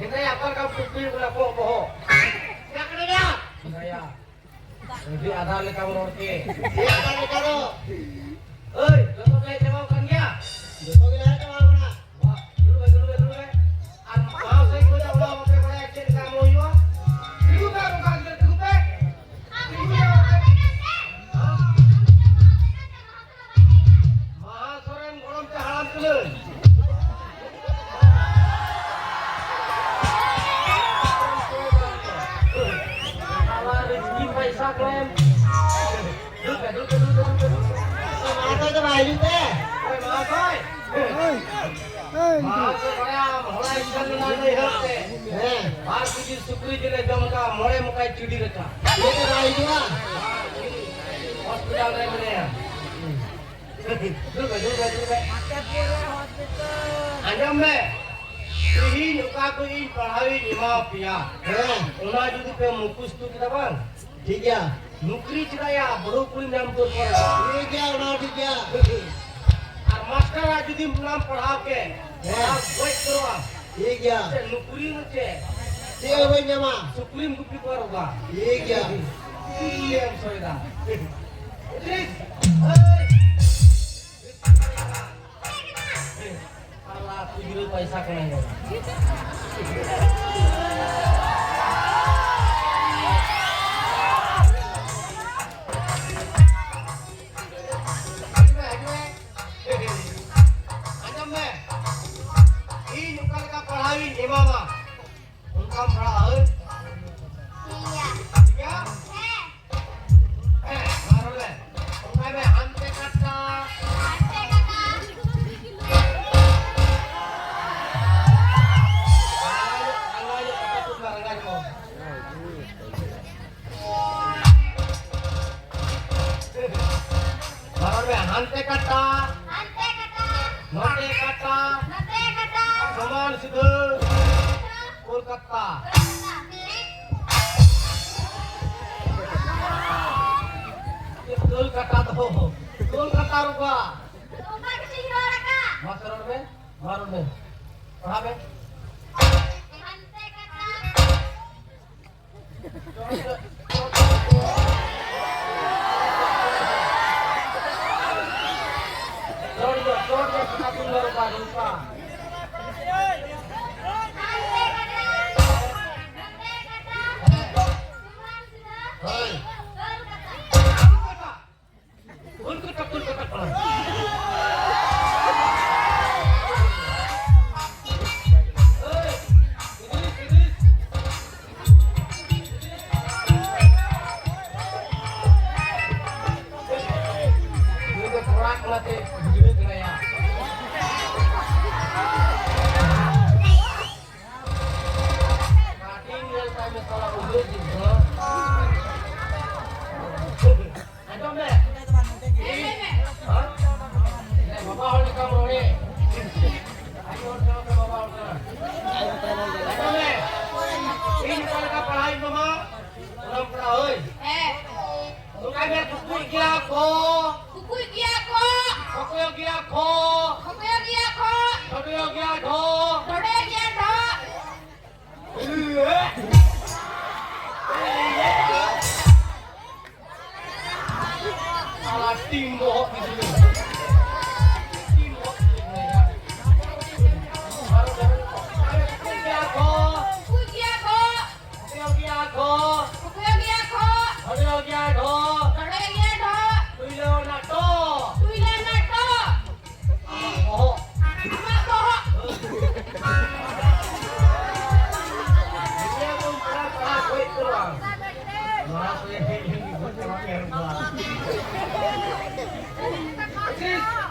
Hindi apa ka putih ko na po boho. Kaya ka na niya. Saya. Hindi ada le ka norte. Kaya ka na ka no. Oi, lo kay jawab kan dia. Gusto ko na ka mo na. Wah, dulu. An mau saya ko ja ulah pe bada action ka mo yo. Ibu ka ko ka ke ku pe. Ibu ya. Mahasoren gorom te halam tulen. पैसा claim Ano ito ba? Ayun te. Sukri जिले जमका मोड़े मुकाई चिड़ी रखा Ito ba? Ayun ba? Hospital रे मने अंजम में यही नुका को इन पढ़ाई निमा पिया उना जुदी पे मुकुस तू kita bang ठीक है. नौकरी चलाया बड़ो कुड़ी नाम तो पर ठीक है, उना ठीक है. और मास्टर आज जुदी नाम पढ़ा के आप कोई करो ठीक है. नौकरी में छे ठीक है भाई जमा. सुप्रीम गुप्ती पर होगा ठीक है. ये हम सोईदा Allah tujuh पैसा कमाएगा उनका बड़ा है क्या मारो ले उनका में हंते कट्टा मारो में हंते कट्टा नोटे कट्टा समान सिद्धू कोलकाता कोलकाता तो कोलकाता रुका मास्टर में मारो में पढ़ा में जोड़ पता तुम रुका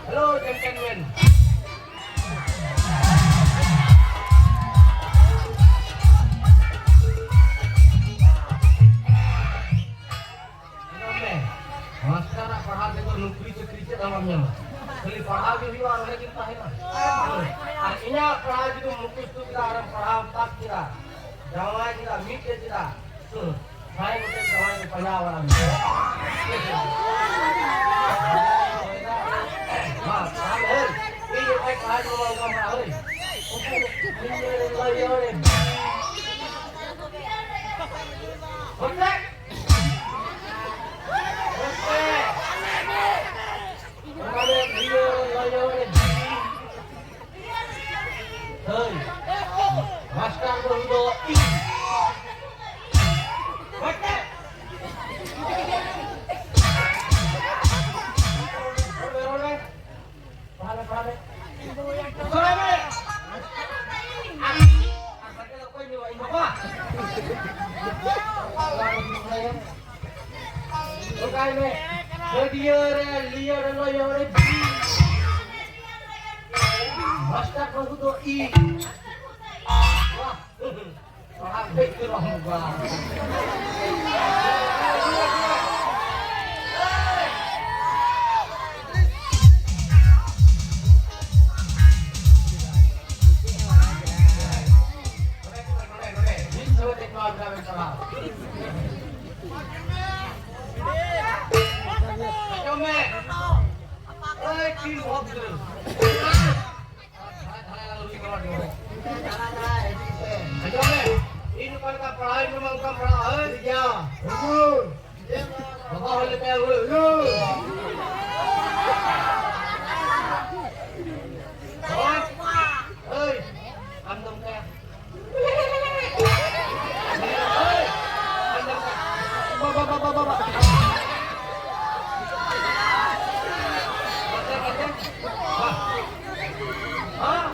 Hello, gentlemen. Masyarakat pahal dengan nukri cekri dalamnya. Beli pahal itu juga orang kita ini. Artinya pahal itu mukus itu kita orang pahal tak kita. Jangan kita mikir kita. Saya mungkin jangan itu penyawaran. Ini baik pahal itu orang pahal. Ini lagi orang. Hei, master berhudo I. Baca. Role. Pahale. Soreme. Asal kita kau ini wa apa? Okai me. Dia liar loyo re. Master berhudo I. Wah. Hampir ke roh gua. Ini kalau perahi memang bukan perahi ya. Bapak boleh pel dulu. Hei, andam kayak. Hei, andam kayak. Bapak. Hah?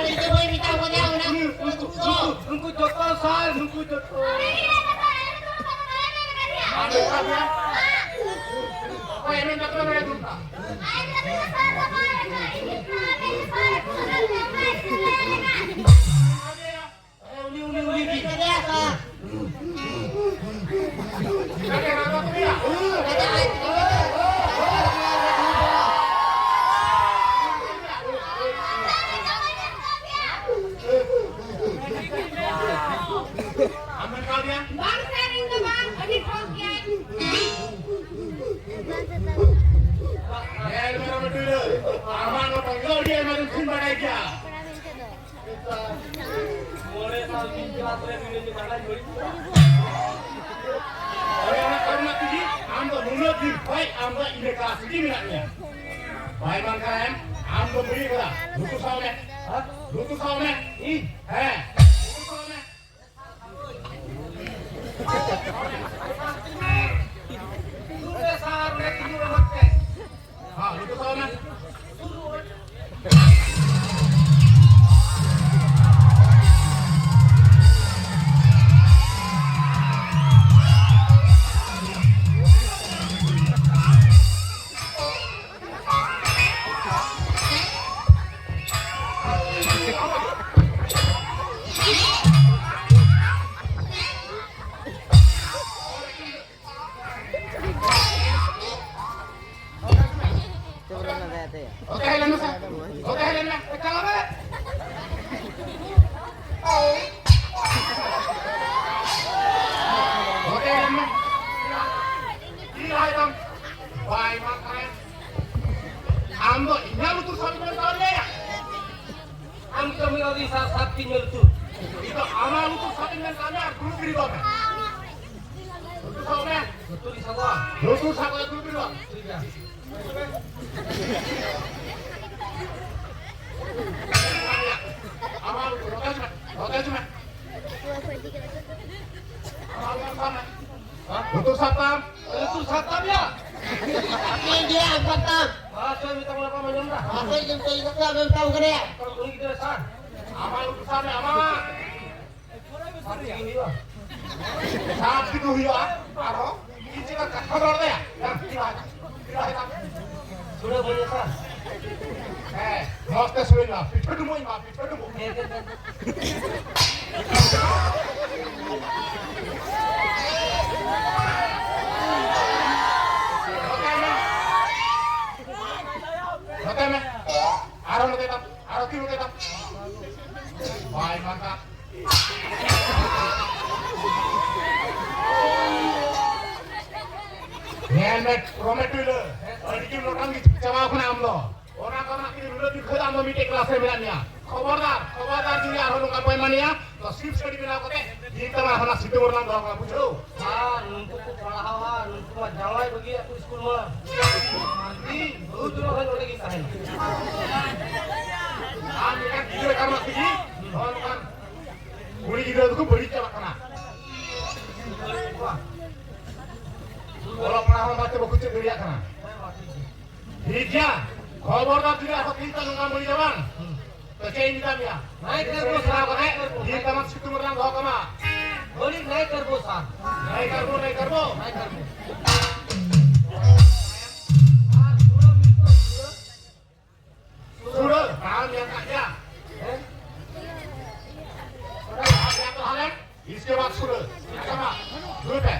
itu boy minta mo dia una. Nunggu joto sal, nunggu joto. Ada apa? Oh, ini tak tahu ada apa. Uli. Dia ka. Ada apa tu dia? Ambil kau dia. Aman lo panggil dia macam kumbar aja. Boleh salting jelas oleh video di mana jadi. Orang karena tadi, anda mulut di baik anda ini kelas ini minatnya. Baik mangkaren, anda beri kira. Lutu saune, lutu saune. Lutu saune. Lutu saune kini orang teh. Lutu saune. Untuk satam ya. Tapi dia angkat tam. Saya minta berapa menyembah. Aku yang tahu ke dia. Kalau ini kita san. Amal utusannya amal. Satu ini lah. Satu itu ya. Aro. Ini kan kabar ya. Yang tidak. Sudah banyak san. Mau tes sudah lah. Pitemu ini mah. Pitemu. Aro tetap, aro kiri tetap. Baik mantap. Nyemet romet dulu. Adikin orang di jawab namlo. Orang kamu kini dulu di kerja ambil meeting kelas sebenarnya. Khobardar juga harus nunggu appointmentnya. तो सिर्फ study बिना कोते जीता मा हना सिद्धे वरना दवा बुझो हां नुंतु को पढ़ावा नुंतु मा जावाई बगी aku स्कूल में nanti बहुत दूर है बोले की कहानी हां मेरा गिरे karena sini और kan बुरी गिरे तो बड़ी चला करना kalau pernah baca buku cek dia kana hija khobardar juga aku kita nunggu beli jalan Kecil ini kami ya. Naik karbo sah, di tamat situ merang bawa kama. Boleh naik karbo sah. Naik karbo. Sudah, paham yang kaknya. Sudah, paham yang इसके बाद सुनो, sama, duduk deh.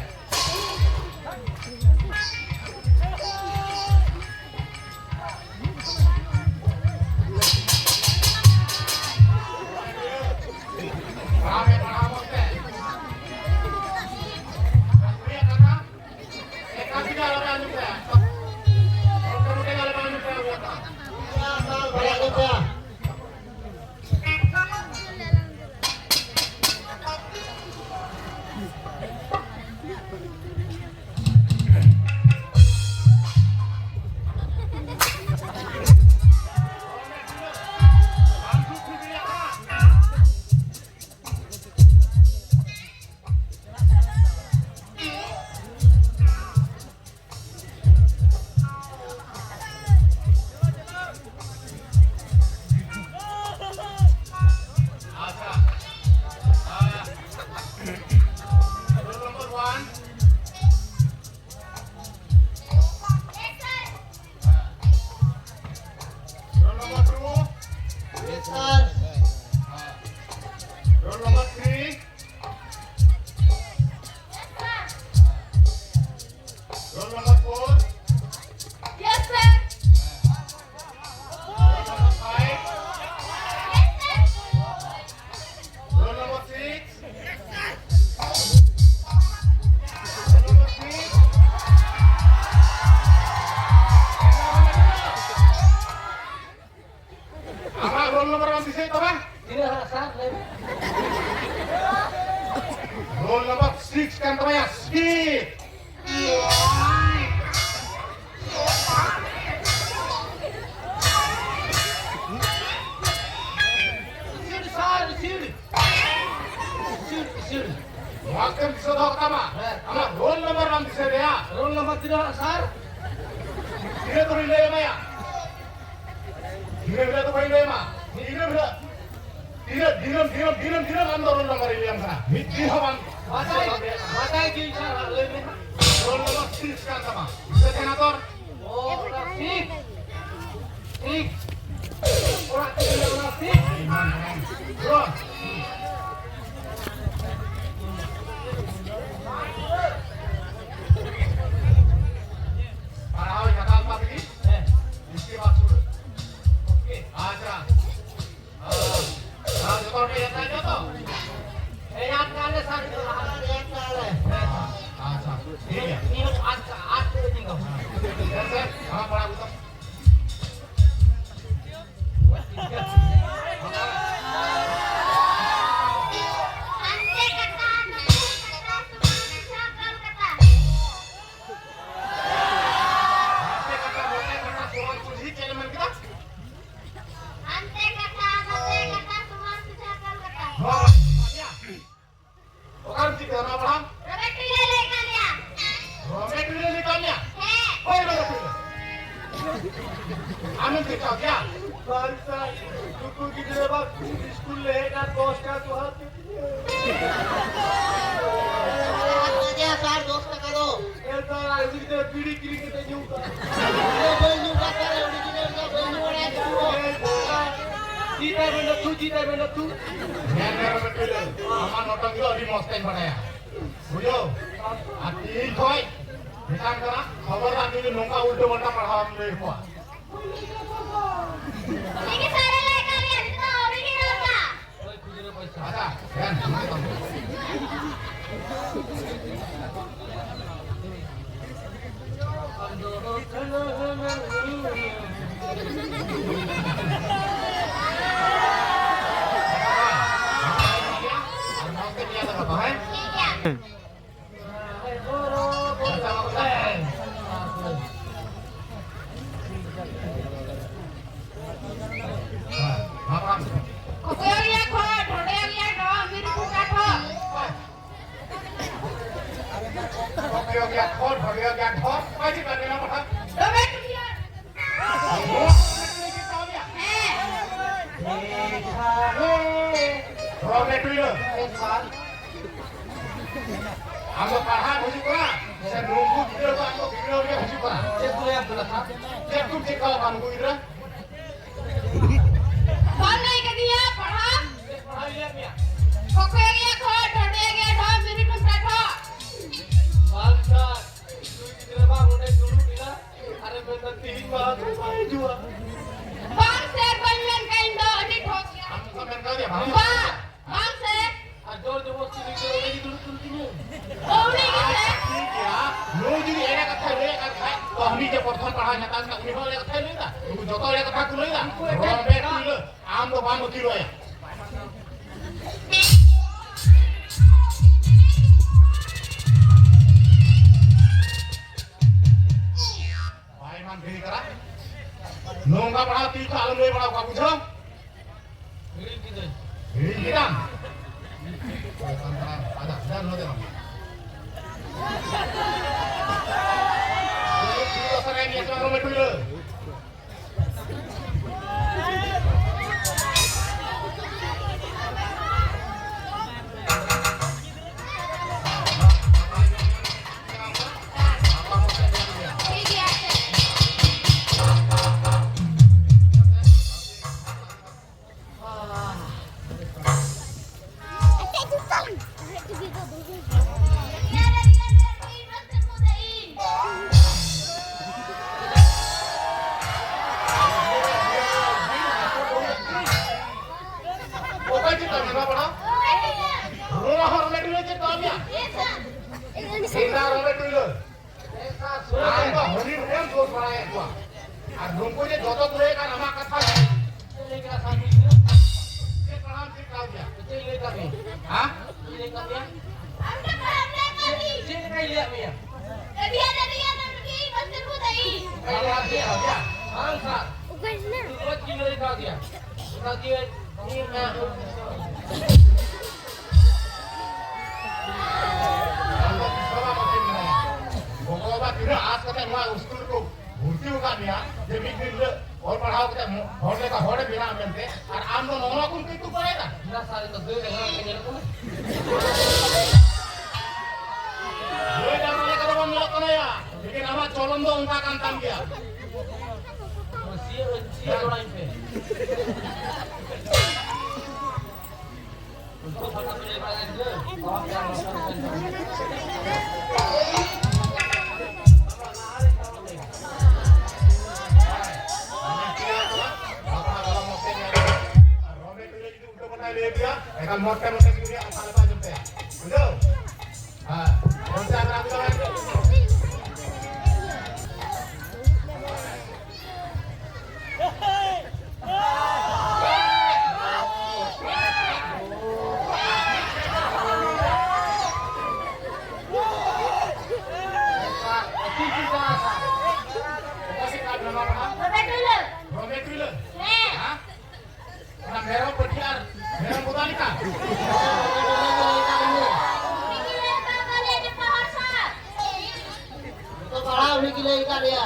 nomor ang bisa itu bang? Tidak sah, lem. Roll number 6 kan teman ya, skip. Makan bisa tahu pertama. Anak roll number ang bisa dia. Roll number tidak sah. Tidak turun dia maya. Tidak tu paling dia mah. Tidak. Tidak anda roll number ini yang sana. Miti hawan. Matai ki sah, lem. Roll number 6 kan teman. Bisa senator. Oh, sik. Sik. Orang tidak sik. Bro. Parahal kata apa ini? इसके बाद सुनो okay आजा जोtor पे जाता है जो याद काले सर याद काले अच्छा ठीक है ini आज के दिन का जैसे हाँ बड़ा उत्तम आनंद देखा क्या बारिशा कुकू की जगह बात स्कूल लेगा दोस्त का तो हाथ Aja sar dosta kado. ये तो ऐसी तो पीढ़ी की के न्यू का Ini baju kata original ka baju orang tu. जीता बेटा तू मैं मेरा बेटे हमारा नोटंग जो अभी मस्त टाइम बनाया बुझो आती कोई निकाल करा खबर आती है नोंगा उल्टे बंटा पढ़ा हम ले को Ini saya lekan ya, itu original ka? कोई खुजरे पैसा आजा ध्यान Kokoria ko, dhoderia do, mirku kato. Okay okay खोल भर गया ठोक कैसे कर देना पड़ा Dobe dunia. रोबे टुइलो हम लोग पढ़ा बुझी पड़ा से नोंगू वीडियो को हमको वीडियो में बुझी पड़ा ये तो यार बोला था जब तुम सिखाओ हमको इधर Kau naik ke dia, paham? ये पढ़ाई लिया मियां Kokoria ko, dhoderia do, mirku kato. बारिशा तू की जगह बात उन्हें शुरू किया अरे मैं तो तीन बार भाई जुआ Bang se banyan kain do, di thok ya. हमको मैंने कह दिया भाई Bang se, आज जोर जबरदस्ती निकल रही दूर दूर की नहीं ouri ki se. ठीक है लोग जी ये कथा ले कथा तो हम ही जो प्रथम पढ़ा जाता है उन्हीं वाले कथा लेगा तू जो तो ले कथा तू लेगा रोबे टुइलो आम तो बाम किलो है भाई मान भी करा नोंगा पढ़ा ती तो आलम ले पढ़ा का बुझो ग्रीन की दे हिंदीराम आजा ध्यान हो दे ये सरे ये तो रोबे टुइलो udah dia. Ini Anda bisa makin mana? Bapak tidak asal kan wah usul ko भर्ती होगा मिया जब भी फिर और पढ़ाओ के होने का होने बिना मिलते और आम तो नौना कुल की तू पढ़ेगा ना सारे तो दे देना के लिए को ये जाने का तो मिला तो नहीं यार लेकिन हमारा चोलन तो उनका काम काम किया सी थोड़ा इन पे उसको पता चलेगा ये बहुत क्या Akan motor ini asal apa jumpa ya, betul? Bisa berarti kan? Merah pergiar, merah botanika. तो पढ़ा उन्हीं के लिए कर दिया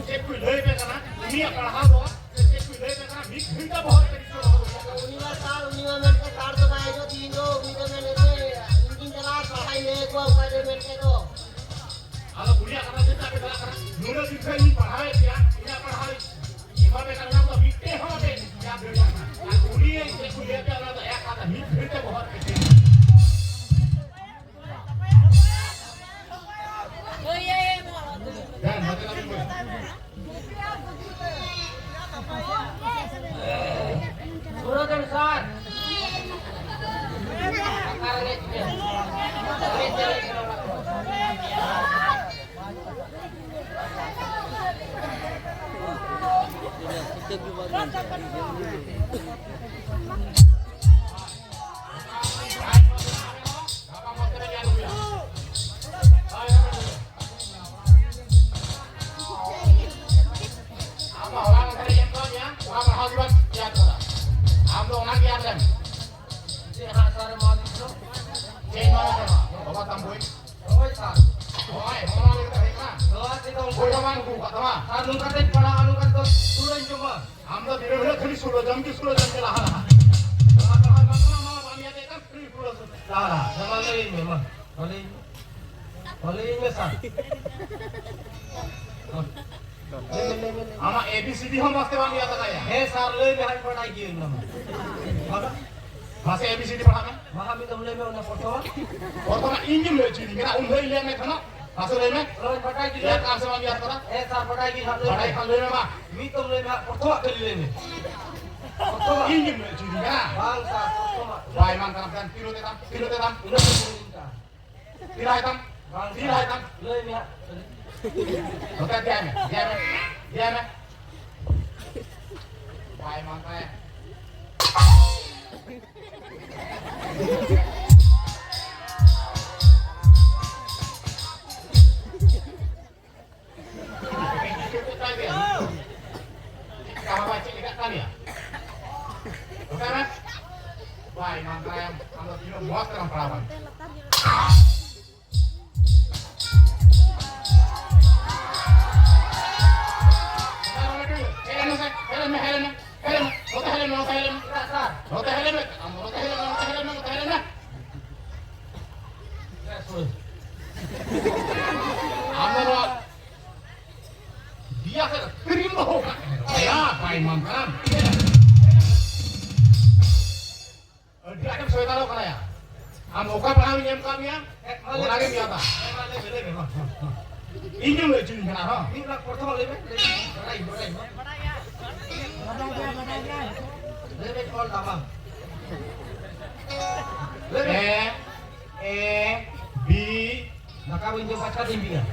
चेक ले करना ini पढ़ा दो चेक ले करना भी घंटा बहुत यूनिवर्सिटी के कार्ड तो आए जो तीन दो उनके मैंने से इंजीन चला पढ़ाई ले को फायदे मिल के दो kalau kuliah karena kita bela karena dulu juga ini pahai ya ini pahai ibarat karena kita bikin hati ya bela kuliah itu kuliah itu ada ya kata hidup itu बहुत kecil dan mati lagi suruh dan saat akarnya dia Ama ABCD हम वास्ते वाली आता है है सार ले में हम पढ़ाई की ना masih ABCD पढ़ा में वहां भी तुम ले में उन्हें पढ़ो और तो ना इंग्लिश में चीज मेरा उन ले ले में था ना masuk ले में लो पढ़ाई की ya काम से वाली आता है है सार पढ़ाई की हम ले पढ़ाई कर ले में बा मी तुम ले में पढ़ो के ले में तो इंग्लिश में चीज ना bang sa पढ़ो Wah, emang kan kilo tetam ini perintah tirai tam bang tirai tam le में Oke, diam. Wah, emang kayak Wah, emang kayak kalau dia muat terang perawan. Dia terima hoka. Ya, baik mantap. Dia ada saya tahu kan ya. Hoka paham ni kami ya. Orang ni biasa. Ini yang lucu ni kenapa? ini nak pढ़ो ले में पढ़ाई ले में कौन दामा B nakawin yung pacha din biya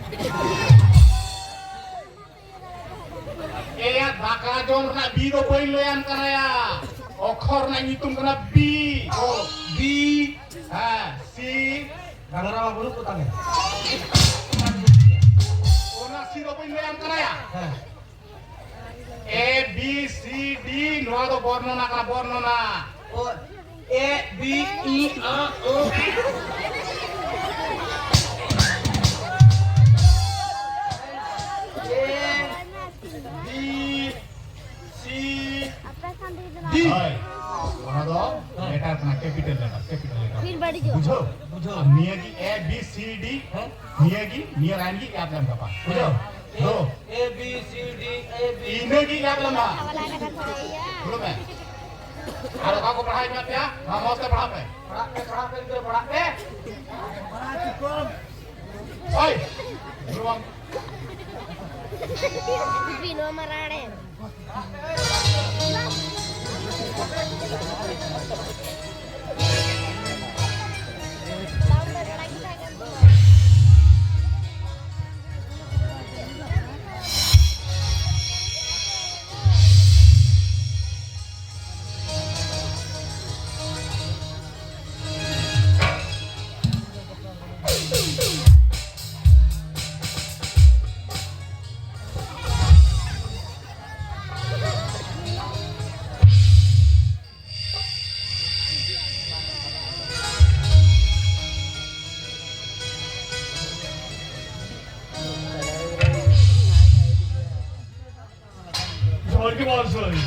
ya bakal jong na B do boy lo yan kanaya okhor na ngitung kana B B C Kang Rama bulu putang ya. Ona ᱤᱧ ᱞᱟᱹᱭᱟᱢ ᱠᱟᱱᱟ ᱭᱟ ᱦᱮᱸ A B C D ᱱᱚᱣᱟ ᱫᱚ বর্ণনা ᱠᱟᱱᱟ বর্ণনা ও এ বি ই আ ও হয় ওনা দো লেটার কানা ক্যাপিটাল লেটার বুঝো বুঝো নিয়ে কি A B C D হ্যাঁ নিয়ে কি নিয়ে লাইন কি क्या plan का বুঝো लो A B C D A B इने की क्या plan का बोलो मैं अरे काको पढ़ाई मत क्या हां मौज से पढ़ा पे पढ़ा पे इधर पढ़ा पे ओए गुरुवां Pino marane. Jorge Monzoni.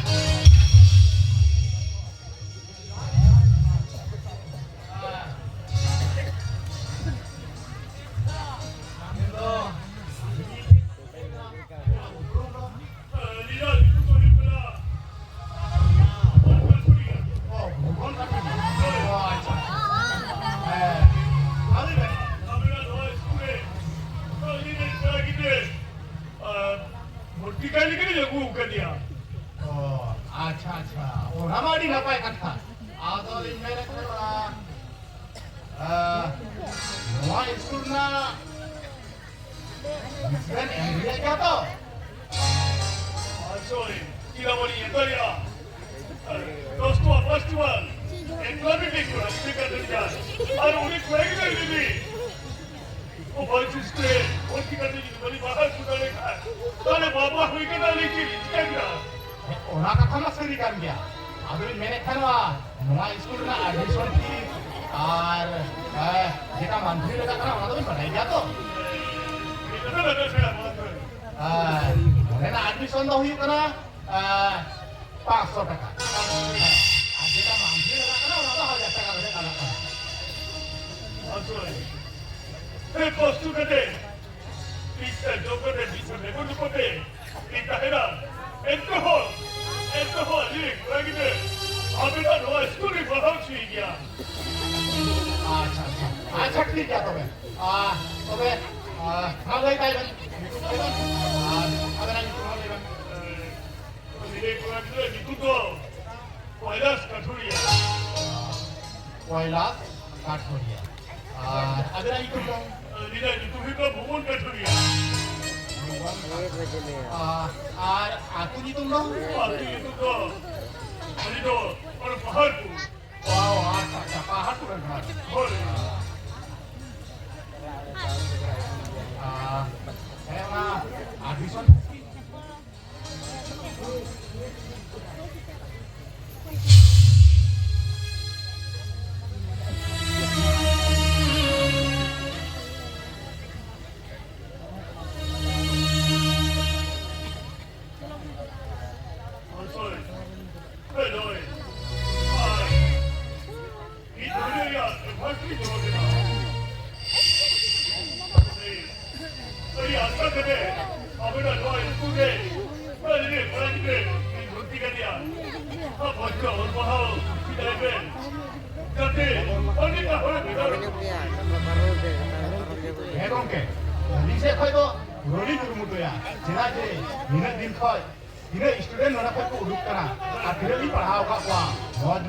अच्छा अच्छा और हमारी नपाय कथा आदो मेरे को नवा स्कूल ना मिस्टर एंड्रिया क्या तो Sorry, kila wali endoria. Dosto festival. Economic equal, speaker Daniel. और उन्हें कोई नहीं दी. वो बच्चे के वो की करने की बड़ी बात सुनाने का. ताले बाबा हुई के डाली की क्या क्या? ओना कथा ना सही कर गया अभी मैंने खनवा नवा स्कूल ना एडमिशन की और जेटा मंथली लगा था ओना तो पढ़ाई गया तो ये तो लगा से बात है. मैंने एडमिशन तो हुई कना 500 টাকা আর যেটা মান্থলি লगा था ओना तो 1000 টাকা করে কাটা Sorry. এই কষ্ট করে পিছনে জগতে পিছনে কোন কোতে এটা হেরা এত হলি লাগবে আমি না নয় স্কুলে পড়াচ্ছি গিয়া আচ্ছা আচ্ছা আচ্ছা ঠিক আছে তবে हम गई ताई আর আগে আমি তোমার নেবেন নিজে কোন দিলে নিকুতো কৈলাস কাঠুরিয়া কৈলাস কাঠুরিয়া আর আগে আমি করব নিজে তুমি তো ভুবন কাঠুরিয়া আর আকুনি তোমরা আপনি নিকুতো আমি তো আর পাহাড় ওয়াও আচ্ছা আচ্ছা পাহাড় তো ঘর বল এমা admission Bisa kau itu rolling turun tu ya, jelas je. Minat din kau, minat student orang kau tu urut kena. Akhirnya ni pahau kau kuah,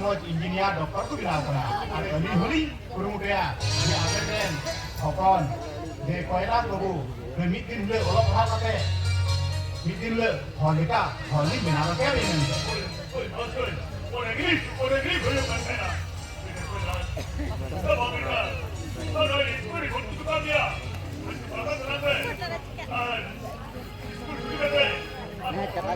moj engineer, doktor tu bila kena. Ada rolling turun tu ya, dia akan den, hokon, dia kau lah tu, dia mitin le, orang pahau kau mitin le, holika, holik bina kau kaya ni. Orang Inggeris boleh macam mana? Sebab mereka, orang Inggeris boleh untuk dia. Bukan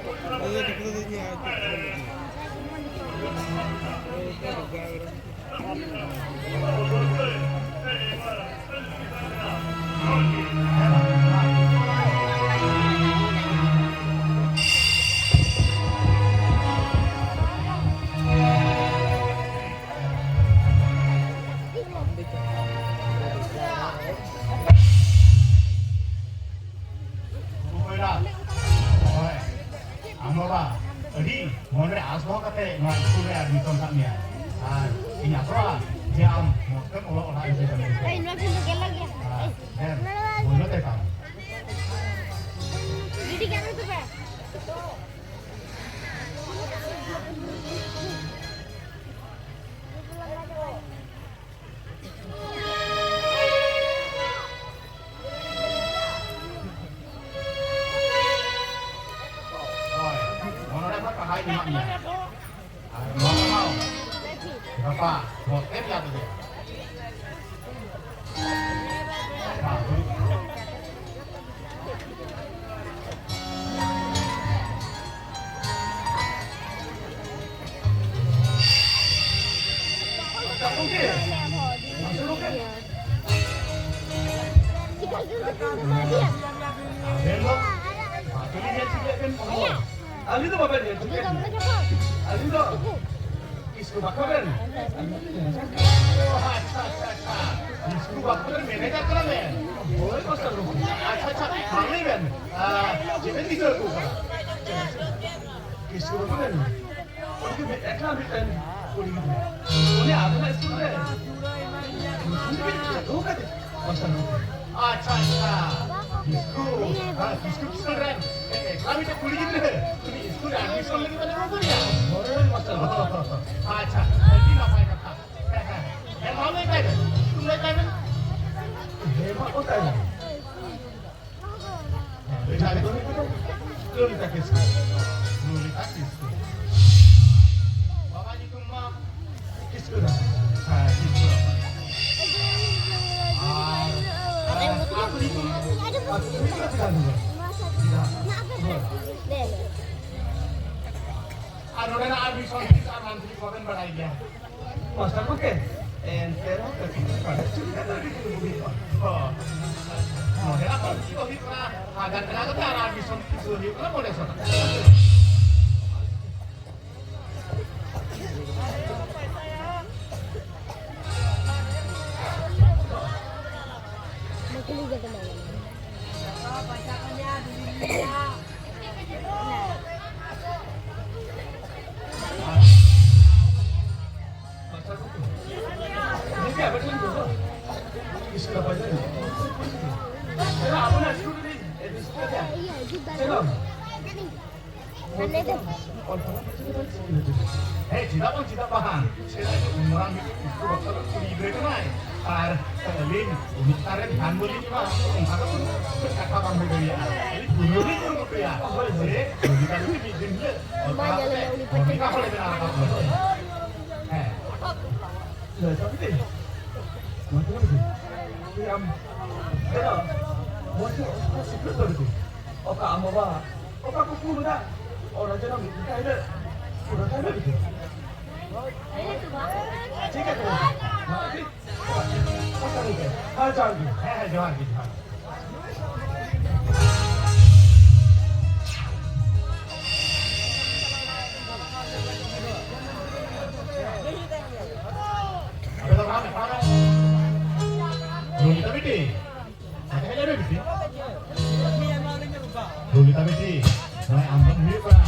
oi, amo ba, adi, monre asmo kate ngai sure admission kami ya. Ini apa? Jam, mungkin orang itu kami. Dan, boleh tak? Oi, monre apa kahai ni maknya? Mau. Berapa? Hotel ya tu. Ali tu apa dia? Ali tu इसको बकरन इसको बकरन मैंने क्या करा मैं बोल को sir अच्छा मामले में जेबन की जरूरत होगा इसको बकरन उनके में एक्ला बिटन उन्हें आदमी इसको दे दो का दे अच्छा इसको किसको कर रहे हैं एक्ला बिटन कुड़ी की दे इसको एडमिशन लेके बने वो बढ़िया अच्छा ini apa yang kata mau naik kan tu naik kan hebat kau tanya cari tu lu minta kisah bawa ni tu mah kisah dah kisah aku ni Anoran admission kita mantri kopen बढ़ाई गया master को के entero que para estudiar itu modela kalau kita kita agar kenapa kita admission itu kita boleh sana tidak paham. Saya orang itu bakal libre kan? Ar lin unikare ध्यान बोली ni mah. Angkat tu kata kamu beri ya. Ini guru ni guru tu ya. Jadi kita ni bikin je. Kita boleh benar apa? Tapi ni, macam ni. Yang, kalau macam secret tu. Oka amaba, oka kuku dah. Orang jangan kita ada. Orang ada tu. ठीक है तो हाँ जाओगी है जवान की जवान अबे तो काम है रोहिता बेटी आता है ले बेटी रोहिता बेटी मैं आंदन हुए पड़ा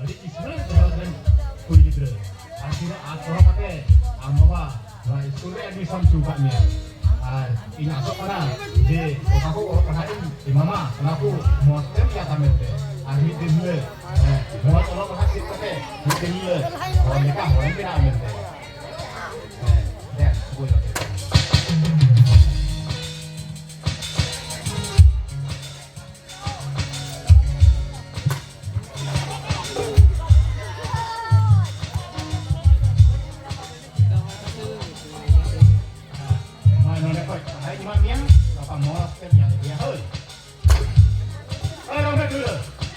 अरे इसमें जवान कुड़ी की तरह akhirnya aku pakai ambawa nah school admission juga nih ini asok mana di aku orang perhatiin di mama aku mau tem ya tamente akhir di dulu mau orang perhatiin pakai di dulu orang nikah orang kena amente deh boleh Hãy subscribe cho kênh Ghiền Mì Gõ để không bỏ lỡ những video hấp dẫn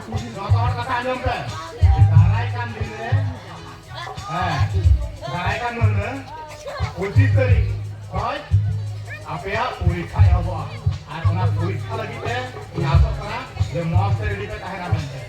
Joto hor kata anjom pe. Darai kan dile. Darai kan mana? 25 tarik. Koi. Apa ya? Purikha ya bo. Ar ona purikha lagi te nyasok kana je mos ready pe tahera mente.